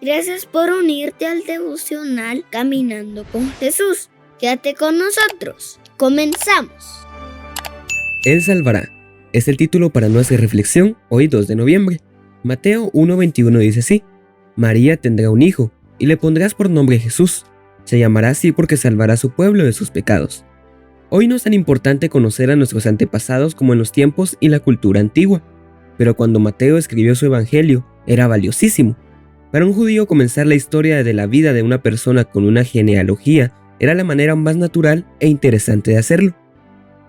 Gracias por unirte al devocional Caminando con Jesús. Quédate con nosotros. Comenzamos. Él salvará. Es el título para nuestra reflexión hoy 2 de noviembre. Mateo 1:21 dice así: María tendrá un hijo, y le pondrás por nombre Jesús. Se llamará así porque salvará a su pueblo de sus pecados. Hoy no es tan importante conocer a nuestros antepasados como en los tiempos y la cultura antigua, pero cuando Mateo escribió su evangelio era valiosísimo. Para un judío, comenzar la historia de la vida de una persona con una genealogía era la manera más natural e interesante de hacerlo.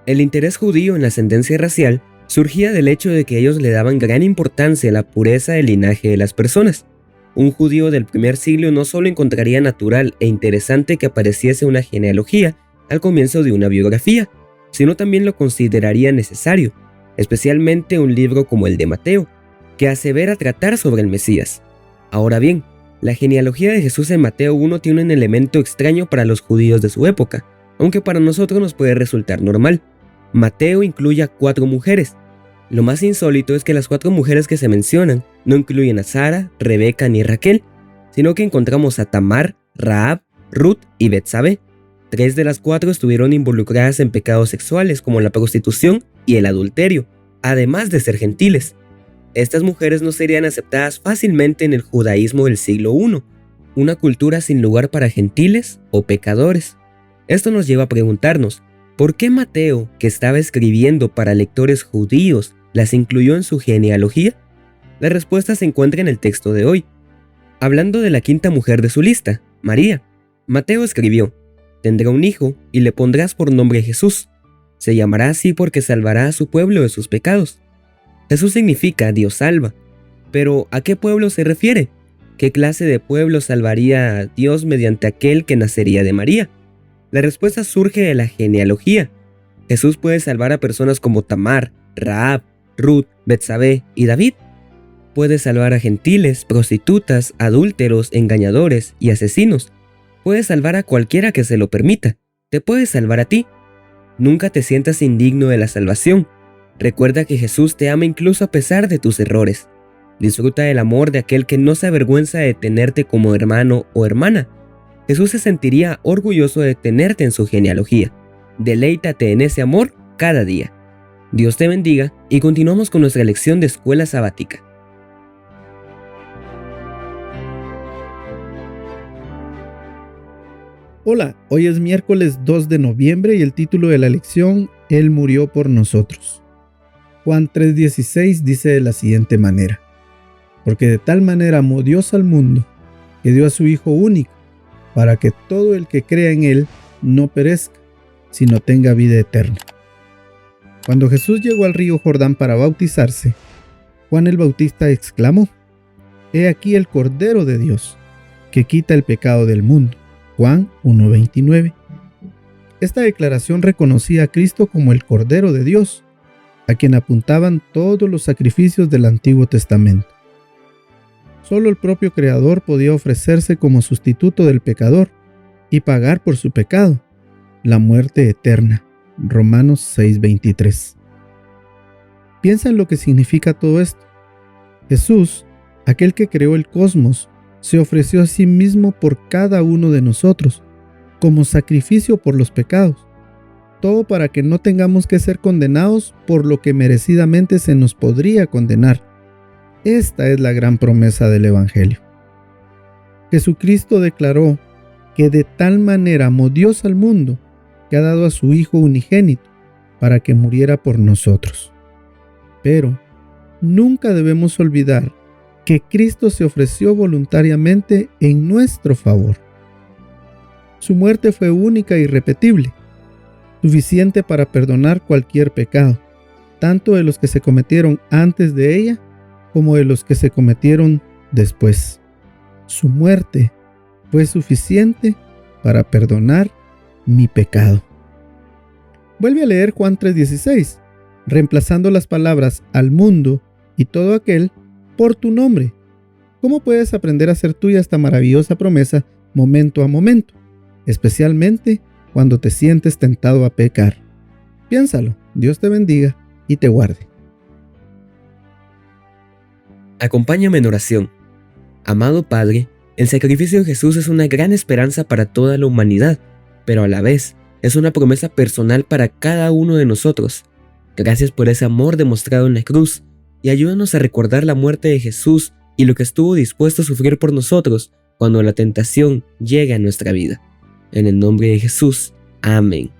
El interés judío en la ascendencia racial surgía del hecho de que ellos le daban gran importancia a la pureza del linaje de las personas. Un judío del primer siglo no solo encontraría natural e interesante que apareciese una genealogía al comienzo de una biografía, sino también lo consideraría necesario, especialmente un libro como el de Mateo, que asevera tratar sobre el Mesías. Ahora bien, la genealogía de Jesús en Mateo 1 tiene un elemento extraño para los judíos de su época, aunque para nosotros nos puede resultar normal. Mateo incluye a 4 mujeres. Lo más insólito es que las 4 mujeres que se mencionan no incluyen a Sara, Rebeca ni Raquel, sino que encontramos a Tamar, Rahab, Ruth y Betsabé. 3 de las 4 estuvieron involucradas en pecados sexuales como la prostitución y el adulterio, además de ser gentiles. Estas mujeres no serían aceptadas fácilmente en el judaísmo del siglo I, una cultura sin lugar para gentiles o pecadores. Esto nos lleva a preguntarnos, ¿por qué Mateo, que estaba escribiendo para lectores judíos, las incluyó en su genealogía? La respuesta se encuentra en el texto de hoy. Hablando de la 5ª mujer de su lista, María, Mateo escribió: Tendrá un hijo y le pondrás por nombre Jesús. Se llamará así porque salvará a su pueblo de sus pecados. Jesús significa Dios salva. Pero ¿a qué pueblo se refiere? ¿Qué clase de pueblo salvaría a Dios mediante aquel que nacería de María? La respuesta surge de la genealogía. Jesús puede salvar a personas como Tamar, Rahab, Ruth, Betsabé y David. Puede salvar a gentiles, prostitutas, adúlteros, engañadores y asesinos. Puede salvar a cualquiera que se lo permita. Te puede salvar a ti. Nunca te sientas indigno de la salvación. Recuerda que Jesús te ama incluso a pesar de tus errores. Disfruta del amor de aquel que no se avergüenza de tenerte como hermano o hermana. Jesús se sentiría orgulloso de tenerte en su genealogía. Deleítate en ese amor cada día. Dios te bendiga y continuamos con nuestra lección de escuela sabática. Hola, hoy es miércoles 2 de noviembre y el título de la lección: Él murió por nosotros. Juan 3:16 dice de la siguiente manera: Porque de tal manera amó Dios al mundo, que dio a su Hijo único, para que todo el que crea en Él no perezca, sino tenga vida eterna. Cuando Jesús llegó al río Jordán para bautizarse, Juan el Bautista exclamó: He aquí el Cordero de Dios, que quita el pecado del mundo. Juan 1:29. Esta declaración reconocía a Cristo como el Cordero de Dios, a quien apuntaban todos los sacrificios del Antiguo Testamento. Solo el propio Creador podía ofrecerse como sustituto del pecador y pagar por su pecado, la muerte eterna. Romanos 6:23. Piensa en lo que significa todo esto. Jesús, aquel que creó el cosmos, se ofreció a sí mismo por cada uno de nosotros, como sacrificio por los pecados. Todo para que no tengamos que ser condenados por lo que merecidamente se nos podría condenar. Esta es la gran promesa del Evangelio. Jesucristo declaró que de tal manera amó Dios al mundo, que ha dado a su Hijo unigénito, para que muriera por nosotros. Pero nunca debemos olvidar que Cristo se ofreció voluntariamente en nuestro favor. Su muerte fue única e irrepetible, suficiente para perdonar cualquier pecado, tanto de los que se cometieron antes de ella como de los que se cometieron después. Su muerte fue suficiente para perdonar mi pecado. Vuelve a leer Juan 3:16, reemplazando las palabras al mundo y todo aquel por tu nombre. ¿Cómo puedes aprender a hacer tuya esta maravillosa promesa momento a momento, especialmente cuando te sientes tentado a pecar? Piénsalo. Dios te bendiga y te guarde. Acompáñame en oración. Amado Padre, El sacrificio de Jesús es una gran esperanza para toda la humanidad, pero a la vez es una promesa personal para cada uno de nosotros. Gracias por ese amor demostrado en la cruz y ayúdanos a recordar la muerte de Jesús y lo que estuvo dispuesto a sufrir por nosotros cuando la tentación llegue a nuestra vida. En el nombre de Jesús, amén.